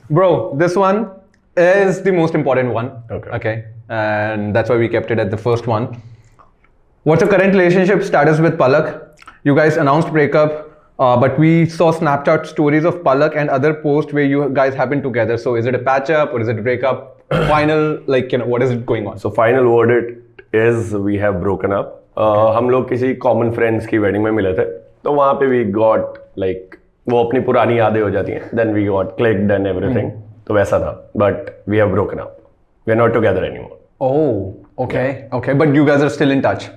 Bro, this one is the most important one. Okay. And that's why we kept it at the first one. What's your current relationship status with Palak? You guys announced breakup, but we saw Snapchat stories of Palak and other posts where you guys have been together. So is it a patch up or is it a breakup? Final, like, you know, what is it going on? So final verdict is we have broken up. हम लोग किसी common friends की wedding में मिले थे, तो वहाँ पे we got like वो अपनी पुरानी यादें हो जाती हैं. Then we got clicked and everything. तो वैसा था. But we have broken up. We are not together anymore. Oh, okay, okay. But you guys are still in touch.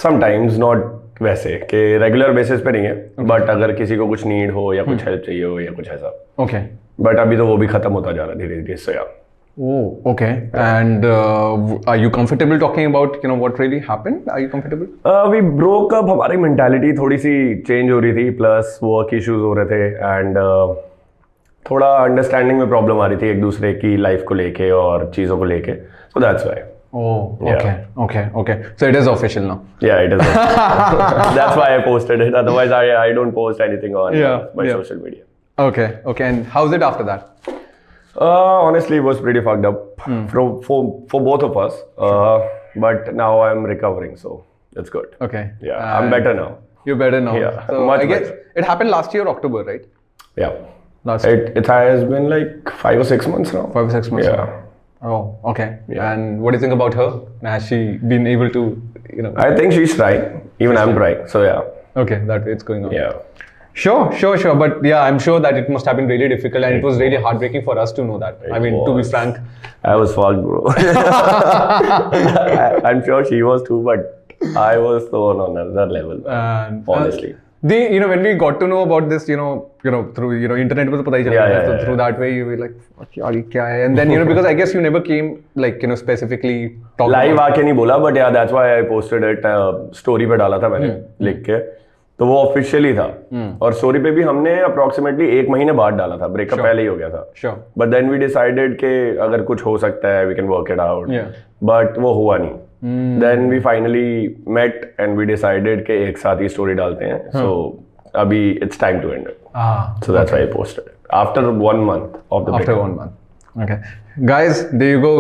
Sometimes not वैसे कि रेगुलर बेसिस पे नहीं है. बट अगर किसी को कुछ नीड हो या कुछ हेल्प चाहिए हो या कुछ ऐसा. Okay. बट अभी तो वो भी खत्म होता जा रहा है धीरे धीरे. So yeah. Oh, okay. And are you comfortable talking about, you know, what really happened? Are you comfortable? We broke up. हमारी मेंटालिटी थोड़ी सी चेंज हो रही थी, प्लस वर्क इश्यूज हो रहे थे एंड थोड़ा अंडरस्टैंडिंग में प्रॉब्लम आ रही थी एक दूसरे की लाइफ को लेके और चीज़ों को लेके. So that's why. Oh, Yeah. okay. So it is official now. Yeah, it is. That's why I posted it. Otherwise, I don't post anything on my social media. Okay. And how's it after that? Honestly, it was pretty fucked up for both of us. But now I'm recovering, so it's good. Okay. Yeah, I'm better now. You're better now. Yeah, So much I guess better. it happened last year, October, right? Yeah. Last year. It has been like 5 or 6 months now. 5 or 6 months. Yeah. Oh, okay. Yeah. And what do you think about her? Has she been able to, you know? I think she's trying. Even I'm trying. So yeah. Okay, that way it's going on. Yeah. Sure. But yeah, I'm sure that it must have been really difficult and it was really heartbreaking for us to know that. I mean, to be frank. I was fucked, bro. I'm sure she was too, but I was the one on another level. And honestly. When we got to know about this, through internet पे तो पता ही चला था. So through that way you were like, fuck यार ये क्या है? And then because I guess you never came like specifically talk live आके नहीं बोला, but yeah, that's why I posted it. Story पे डाला था मैंने लिख के, तो वो ऑफिशियली था. और स्टोरी पे भी हमने अप्रोक्सीमेटली 1 महीने बाद डाला था. ब्रेकअप पहले ही हो गया था. Sure. But then we decided कि अगर कुछ हो सकता है we can work it out. But वो हुआ नहीं. Then we finally met and we decided कि एक साथ ही स्टोरी डालते हैं. सो अभी it's time to end it. So that's why I posted it after 1 month of the after breakup. 1 month. Okay, guys, there you go.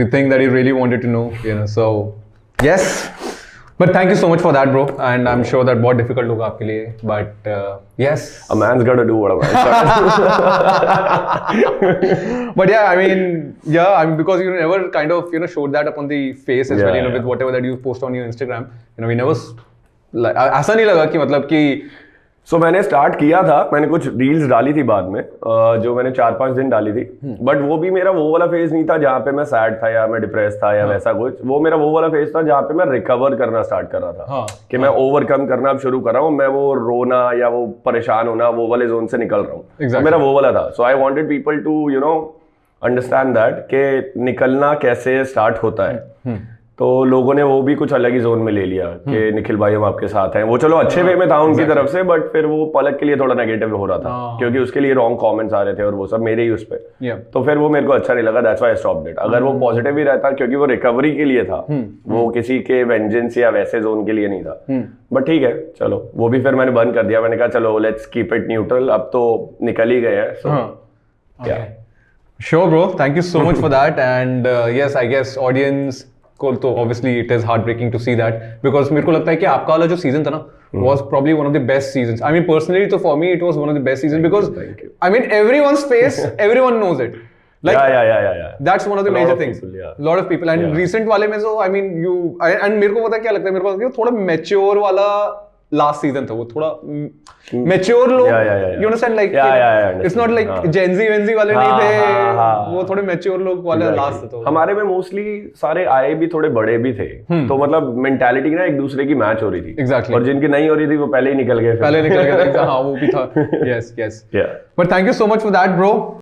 The thing that you really wanted to know. So yes, but thank you so much for that, bro. And I'm sure that बहुत difficult होगा आपके लिए. But yes. A man's got to do what a man's got to do. But yeah, I mean, because you never kind of showed that upon the face as well. With whatever that you post on your Instagram. We never like ऐसा नहीं लगा कि मतलब कि So मैंने start किया था. मैंने कुछ रील्स डाली थी बाद में, जो मैंने 4-5 दिन डाली थी. बट वो भी मेरा वो वाला फेज नहीं था जहाँ पे मैं सैड था या मैं डिप्रेस था या वैसा कुछ. वो मेरा वो वाला फेज था जहाँ पे मैं रिकवर करना स्टार्ट कर रहा था. कि मैं ओवरकम करना अब शुरू कर रहा हूँ. मैं वो रोना या वो परेशान होना वो वाले जोन से निकल रहा हूँ. तो मेरा वो वाला था. So I wanted people to understand that कि निकलना कैसे स्टार्ट होता है. तो लोगों ने वो भी कुछ अलग ही जोन में ले लिया कि निखिल भाई हम आपके साथ हैं. वो चलो अच्छे वे में था उनकी तरफ से, बट फिर वो पलक के लिए थोड़ा नेगेटिव हो रहा था क्योंकि उसके लिए रॉन्ग कमेंट्स आ रहे थे और वो सब मेरे ही उस पे. तो फिर वो मेरे को अच्छा नहीं लगा. That's why I stopped it. अगर वो पॉजिटिव ही रहता, क्योंकि वो रिकवरी के लिए था, वो किसी के वेंजेंस या वैसे जोन के लिए नहीं था. बट ठीक है, चलो वो भी फिर मैंने बंद कर दिया. मैंने कहा चलो लेट्स कीप इट न्यूट्रल. अब तो निकल ही गए हैं. सो Sure, bro. Thank you so much for that. And yes, I guess audience को तो obviously it is heartbreaking to see that, because मेरे को लगता है कि आपका वाला जो सीजन था ना was probably one of the best seasons. I mean personally, so for me it was one of the best seasons because I mean everyone's face, everyone knows it. Like yeah. That's one of the major things. Lot of people and recent वाले में so I mean and मेरे को पता क्या लगता है, मेरे को लगता है थोड़ा mature वाला लास्ट सीजन था. वो थोड़ा मैच्योर लोग, you understand, like it's not like Gen Z Venzy वाले नहीं थे. वो थोड़े मैच्योर लोग वाले लास्ट था. हमारे में मोस्टली सारे आए भी थोड़े बड़े भी थे. तो मतलब मेंटालिटी ना एक दूसरे की मैच हो रही थी. एग्जैक्टली. और जिनकी नहीं हो रही थी वो पहले ही निकल गए. हाँ वो भी था. Yes but thank you so much for that, bro.